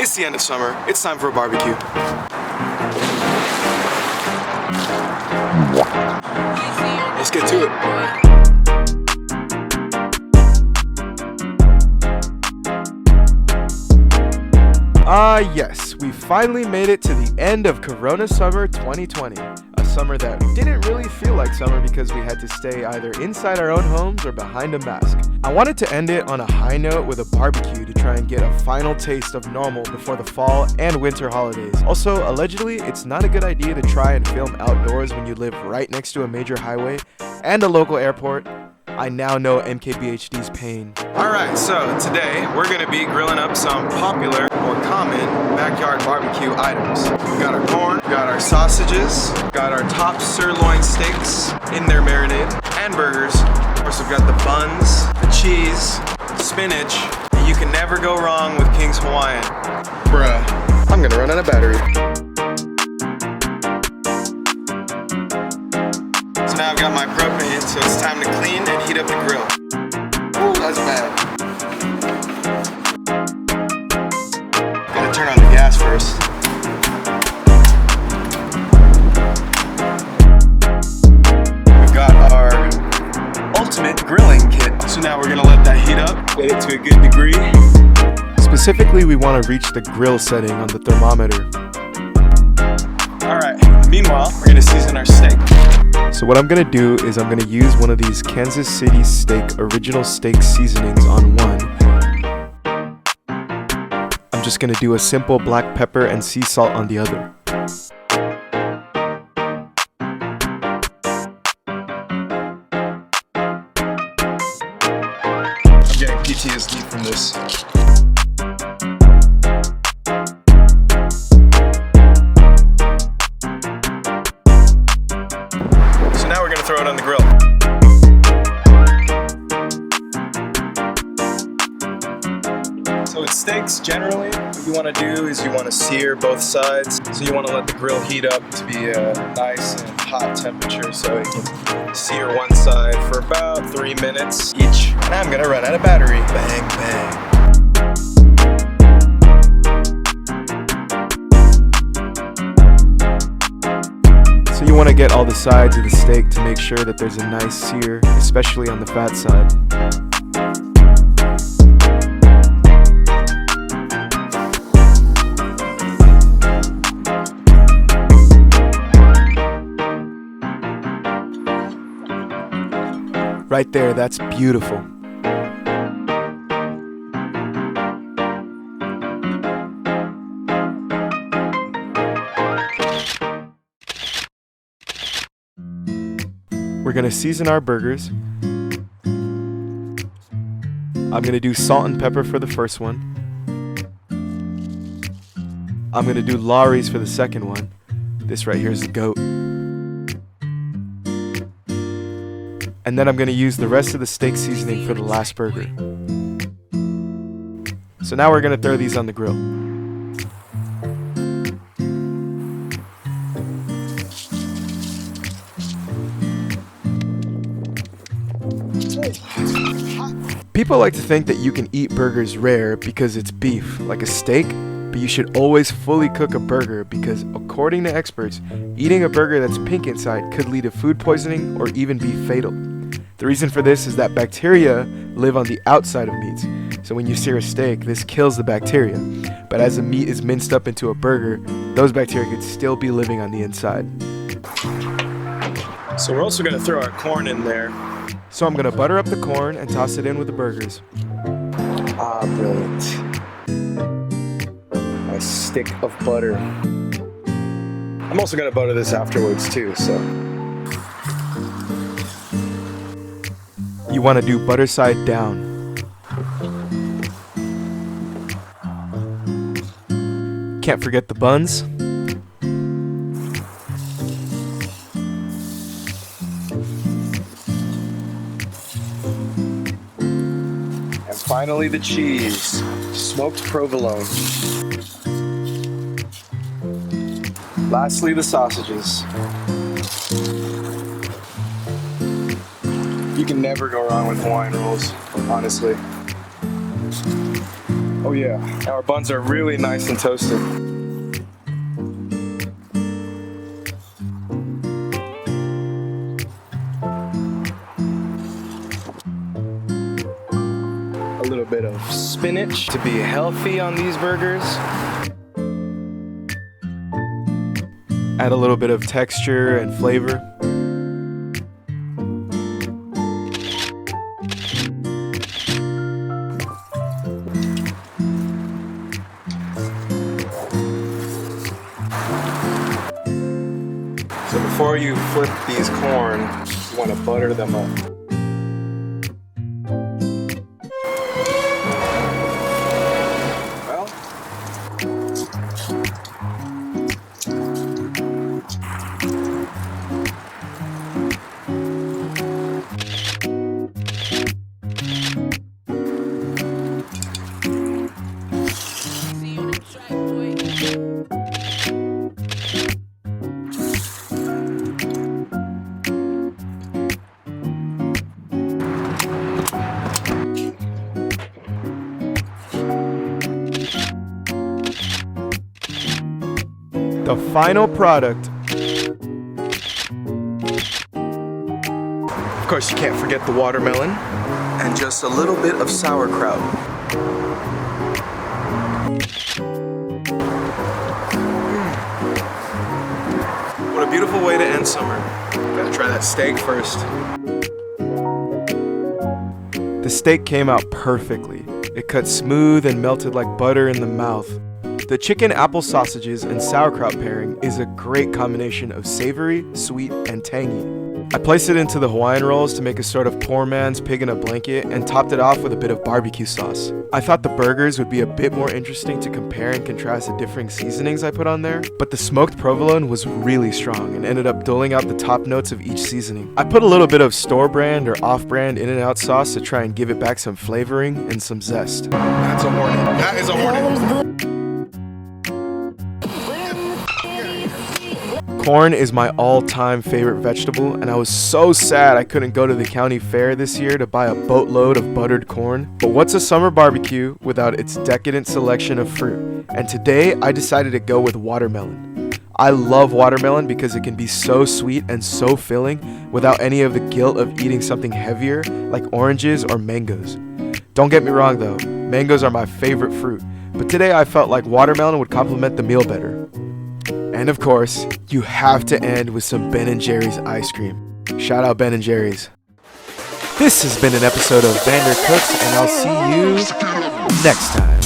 It's the end of summer. It's time for a barbecue. Let's get to it. Yes, we finally made it to the end of Corona Summer 2020. A summer that didn't really feel like summer because we had to stay either inside our own homes or behind a mask. I wanted to end it on a high note with a barbecue to try and get a final taste of normal before the fall and winter holidays. Also, allegedly, it's not a good idea to try and film outdoors when you live right next to a major highway and a local airport. I now know MKBHD's pain. Alright, so today we're going to be grilling up some popular or common backyard barbecue items. We got our corn, we got our sausages, we got our top sirloin steaks in their marinade, and burgers. Of course, we've got the buns, the cheese, spinach, and you can never go wrong with King's Hawaiian. Bruh, I'm going to run out of battery. Now I've got my propane, so it's time to clean and heat up the grill. Ooh, that's bad. Gotta turn on the gas first. We've got our ultimate grilling kit. So now we're gonna let that heat up, get it to a good degree. Specifically, we want to reach the grill setting on the thermometer. Alright, meanwhile, we're gonna season our steak. So what I'm going to do is I'm going to use one of these Kansas City Steak original steak seasonings on one. I'm just going to do a simple black pepper and sea salt on the other. I'm getting PTSD from this. Now we're going to throw it on the grill. So with steaks, generally, what you want to do is you want to sear both sides. So you want to let the grill heat up to be a nice and hot temperature so it can sear one side for about 3 minutes each. And I'm going to run out of battery. Bang, bang. So you want to get all the sides of the steak to make sure that there's a nice sear, especially on the fat side. Right there, that's beautiful. We're gonna season our burgers. I'm gonna do salt and pepper for the first one. I'm gonna do Lawry's for the second one. This right here is the goat. And then I'm gonna use the rest of the steak seasoning for the last burger. So now we're gonna throw these on the grill. People like to think that you can eat burgers rare because it's beef, like a steak, but you should always fully cook a burger because, according to experts, eating a burger that's pink inside could lead to food poisoning or even be fatal. The reason for this is that bacteria live on the outside of meats, so when you sear a steak, this kills the bacteria, but as the meat is minced up into a burger, those bacteria could still be living on the inside. So we're also going to throw our corn in there. So I'm going to butter up the corn and toss it in with the burgers. Ah, brilliant. Nice stick of butter. I'm also going to butter this afterwards too, so. You want to do butter side down. Can't forget the buns. Finally, the cheese, smoked provolone. Lastly, the sausages. You can never go wrong with Hawaiian rolls, honestly. Oh yeah, our buns are really nice and toasted. A little bit of spinach to be healthy on these burgers. Add a little bit of texture and flavor. So before you flip these corn, you want to butter them up. The final product. Of course, you can't forget the watermelon and just a little bit of sauerkraut. What a beautiful way to end summer. Gotta try that steak first. The steak came out perfectly. It cut smooth and melted like butter in the mouth. The chicken apple sausages and sauerkraut pairing is a great combination of savory, sweet, and tangy. I placed it into the Hawaiian rolls to make a sort of poor man's pig in a blanket and topped it off with a bit of barbecue sauce. I thought the burgers would be a bit more interesting to compare and contrast the differing seasonings I put on there, but the smoked provolone was really strong and ended up doling out the top notes of each seasoning. I put a little bit of store brand or off-brand In-N-Out sauce to try and give it back some flavoring and some zest. That's a hornet. That is a hornet. Corn is my all-time favorite vegetable, and I was so sad I couldn't go to the county fair this year to buy a boatload of buttered corn. But what's a summer barbecue without its decadent selection of fruit? And today I decided to go with watermelon. I love watermelon because it can be so sweet and so filling without any of the guilt of eating something heavier like oranges or mangoes. Don't get me wrong though, mangoes are my favorite fruit, but today I felt like watermelon would complement the meal better. And of course, you have to end with some Ben & Jerry's ice cream. Shout out Ben & Jerry's. This has been an episode of Vander Cooks, and I'll see you next time.